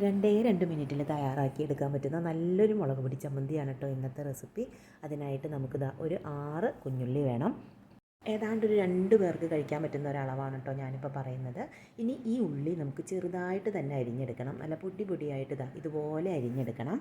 2 മിനിറ്റിൽ തയ്യാറാക്കി എടുക്കാൻ പറ്റുന്ന നല്ലൊരു മുളക് പൊടി ചമ്മന്തിയാണ് കേട്ടോ ഇന്നത്തെ റെസിപ്പി. അതിനായിട്ട് നമുക്കിതാ ഒരു 6 കുഞ്ഞുള്ളി വേണം. ഏതാണ്ട് ഒരു 2 പേർക്ക് കഴിക്കാൻ പറ്റുന്ന ഒരളവാണ് കേട്ടോ ഞാനിപ്പോൾ പറയുന്നത്. ഇനി ഈ ഉള്ളി നമുക്ക് ചെറുതായിട്ട് തന്നെ അരിഞ്ഞെടുക്കണം. നല്ല പൊടി പൊടിയായിട്ട് ഇതുപോലെ അരിഞ്ഞെടുക്കണം.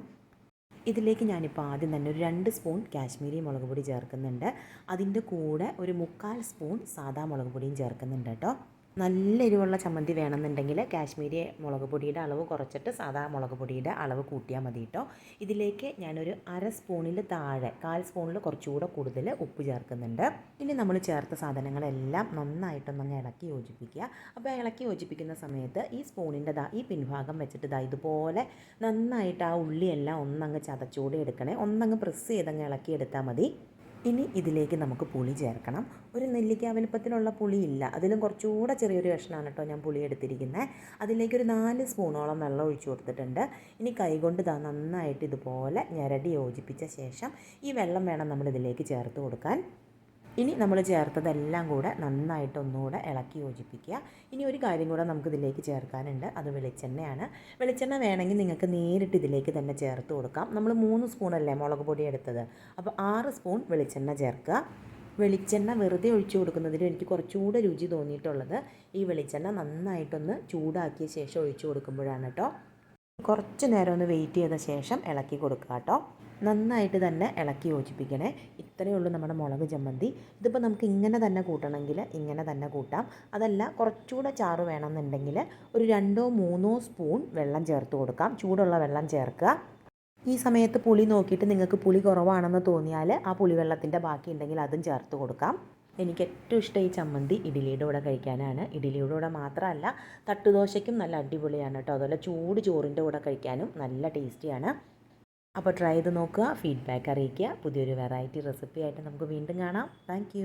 ഇതിലേക്ക് ഞാനിപ്പോൾ ആദ്യം തന്നെ ഒരു 2 സ്പൂൺ കാശ്മീരി മുളക് പൊടി ചേർക്കുന്നുണ്ട്. അതിൻ്റെ കൂടെ ഒരു 1/4 സ്പൂൺ സാദാ മുളക് പൊടിയും ചേർക്കുന്നുണ്ട് കേട്ടോ. നല്ല എരിവുള്ള ചമ്മന്തി വേണമെന്നുണ്ടെങ്കിൽ കാശ്മീരി മുളക് പൊടിയുടെ അളവ് കുറച്ചിട്ട് സാദാ മുളക് പൊടിയുടെ അളവ് കൂട്ടിയാൽ മതി കേട്ടോ. ഇതിലേക്ക് ഞാനൊരു 1/2 സ്പൂണിൽ താഴെ 1/4 സ്പൂണിൽ കുറച്ചുകൂടെ കൂടുതൽ ഉപ്പ് ചേർക്കുന്നുണ്ട്. ഇനി നമ്മൾ ചേർത്ത സാധനങ്ങളെല്ലാം നന്നായിട്ടൊന്നങ്ങ് ഇളക്കി യോജിപ്പിക്കുക. അപ്പോൾ ഇളക്കി യോജിപ്പിക്കുന്ന സമയത്ത് ഈ സ്പൂണിൻ്റെ ഈ പിൻഭാഗം വെച്ചിട്ട് ഇതുപോലെ നന്നായിട്ട് ആ ഉള്ളിയെല്ലാം ഒന്നങ്ങ് ചതച്ചൂടെ എടുക്കണേ. ഒന്നങ്ങ് പ്രസ് ചെയ്തങ്ങ് ഇളക്കിയെടുത്താൽ മതി. ഇനി ഇതിലേക്ക് നമുക്ക് പുളി ചേർക്കണം. ഒരു നെല്ലിക്ക വലുപ്പത്തിലുള്ള പുളിയില്ല, അതിലും കുറച്ചുകൂടെ ചെറിയൊരു കഷ്ണമാണ് കേട്ടോ ഞാൻ പുളി എടുത്തിരിക്കുന്നത്. അതിലേക്കൊരു 4 സ്പൂണോളം വെള്ളം ഒഴിച്ചു കൊടുത്തിട്ടുണ്ട്. ഇനി കൈകൊണ്ട് നന്നായിട്ട് ഇതുപോലെ ഞെരടി യോജിപ്പിച്ച ശേഷം ഈ വെള്ളം വേണം നമ്മളിതിലേക്ക് ചേർത്ത് കൊടുക്കാൻ. ഇനി നമ്മൾ ചേർത്തതെല്ലാം കൂടെ നന്നായിട്ട് ഒന്നുകൂടെ ഇളക്കി യോജിപ്പിക്കുക. ഇനി ഒരു കാര്യം കൂടെ നമുക്കിതിലേക്ക് ചേർക്കാനുണ്ട്, അത് വെളിച്ചെണ്ണയാണ്. വെളിച്ചെണ്ണ വേണമെങ്കിൽ നിങ്ങൾക്ക് നേരിട്ട് ഇതിലേക്ക് തന്നെ ചേർത്ത് കൊടുക്കാം. നമ്മൾ 3 സ്പൂണല്ലേ മുളക് പൊടി എടുത്തത്, അപ്പോൾ 6 സ്പൂൺ വെളിച്ചെണ്ണ ചേർക്കുക. വെളിച്ചെണ്ണ വെറുതെ ഒഴിച്ചു കൊടുക്കുന്നതിൽ എനിക്ക് കുറച്ചുകൂടെ രുചി തോന്നിയിട്ടുള്ളത് ഈ വെളിച്ചെണ്ണ നന്നായിട്ടൊന്ന് ചൂടാക്കിയ ശേഷം ഒഴിച്ചു കൊടുക്കുമ്പോഴാണ് കേട്ടോ. കുറച്ച് നേരം ഒന്ന് വെയിറ്റ് ചെയ്ത ശേഷം ഇളക്കി കൊടുക്കുക കേട്ടോ. നന്നായിട്ട് തന്നെ ഇളക്കി യോജിപ്പിക്കണേ. ഇത്രയേ ഉള്ളൂ നമ്മുടെ മുളക് ചമ്മന്തി. ഇതിപ്പോൾ നമുക്ക് ഇങ്ങനെ തന്നെ കൂട്ടണമെങ്കിൽ ഇങ്ങനെ തന്നെ കൂട്ടാം. അതല്ല കുറച്ചുകൂടെ ചാറ് വേണമെന്നുണ്ടെങ്കിൽ ഒരു 2-3 സ്പൂൺ വെള്ളം ചേർത്ത് കൊടുക്കാം. ചൂടുള്ള വെള്ളം ചേർക്കുക. ഈ സമയത്ത് പുളി നോക്കിയിട്ട് നിങ്ങൾക്ക് പുളി കുറവാണെന്ന് തോന്നിയാൽ ആ പുളിവെള്ളത്തിൻ്റെ ബാക്കി ഉണ്ടെങ്കിൽ അതും ചേർത്ത് കൊടുക്കാം. എനിക്ക് ഏറ്റവും ഇഷ്ടം ഈ ചമ്മന്തി ഇഡ്ഡലിയുടെ കൂടെ കഴിക്കാനാണ്. ഇഡ്ഡലിയുടെ കൂടെ മാത്രമല്ല, തട്ടുദോശയ്ക്കും നല്ല അടിപൊളിയാണ് കേട്ടോ. അതുപോലെ ചൂട് ചോറിൻ്റെ കൂടെ കഴിക്കാനും നല്ല ടേസ്റ്റിയാണ്. അപ്പോൾ ട്രൈ ചെയ്ത് നോക്കുക, ഫീഡ്ബാക്ക് അറിയിക്കുക. പുതിയൊരു വെറൈറ്റി റെസിപ്പി ആയിട്ട് നമുക്ക് വീണ്ടും കാണാം. താങ്ക്